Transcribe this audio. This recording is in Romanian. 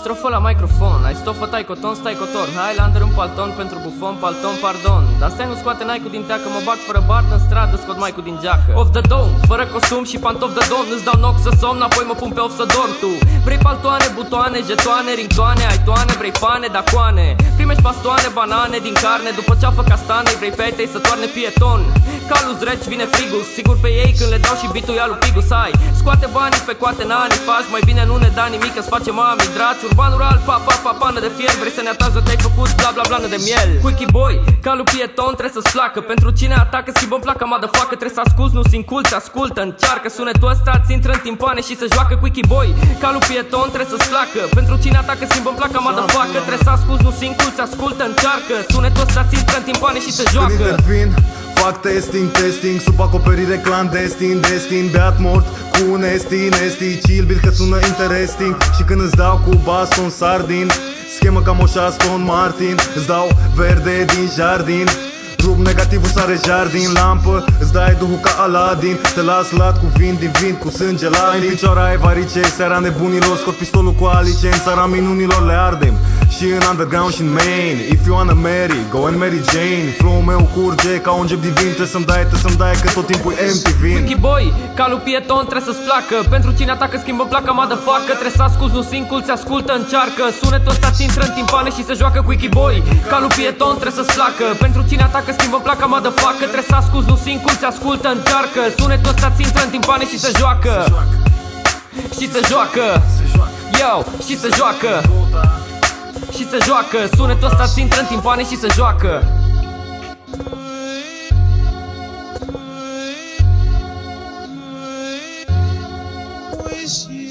Strofă la microfon, ai stofă, tai coton, stai cotor. Highlander un palton pentru bufon, palton, pardon. Dar stai nu scoate Nike-ul din teacă, mă bag fără bard în stradă, scot Mike-ul din geacă. Off the dome, fără costum și pantof de domn, îți dau knock să somn, apoi mă pun pe off să dorm tu. Vrei paltoane, butoane, jetoane, ringtoane, aitoane, vrei fane, dacoane. Primești pastoane, banane din carne, după ceafă castane, vrei pe ai tăi să toarne pieton. Calul reci, vine frigul, sigur pe ei când le dau și bitul ia lui Pigus. Hai, scoate banii pe coate, n-ani faci, mai bine nu ne da nimic, îți face mami draci. Urban rural, pană de fier, vrei să ne atază, te-ai făcut bla bla blană de miel. Quickie boy, calul pieton trebuie să-ți placă, pentru cine atacă schimbăm placa, motherfucker. Trebuie să asculți, nu-ți inculți, ascultă, încearcă. Sunetul ăsta ți intră în timpane și se joacă. Quickie boy, calul pieton trebuie să-ți placă, pentru cine atacă schimbăm placa, motherfucker. Trebuie să asculți, nu-ți inculți, ascultă, încearcă. Sunetul ăsta ți intră în timpane și se joacă. Fac testing, sub acoperire clandestin, destin, beat mort cu nesti, chill beat că sună interesting. Și când îți dau cu baston sardin, schemă ca moșa Aston Martin. Îți dau verde din jardin, rup negativul, sare jardin, lampă, îți dai duhul ca Aladdin. Te las lat cu vin din vin, cu sânge la în picioare ai varice, seara nebunilor, scot pistolul cu alice, în țara minunilor le ardem. Și în underground și în main, if you wanna marry, go and marry Jane. Flow-ul meu curge ca un gep divin, trebuie să-mi dai că tot timpul empty vin. Quickie boy, calul pieton trebuie să-ți placă, pentru cine atacă schimbă placa, motherfucker. Trebuie să asculți, nu-ți inculți, ascultă, încearcă. Sunetul ăsta ți intră în timpane și se joacă. Quickie boy, calul pieton trebuie să-ți placă, pentru cine atacă schimbă placa, motherfucker. Trebuie să asculți, nu-ți inculți, ascultă, încearcă. Sunetul ăsta ți intră în timpane și se joacă. Și se joacă, yo, și se joacă. Și se joacă, sunetul ăsta ți intră în timpane și se joacă. Wish you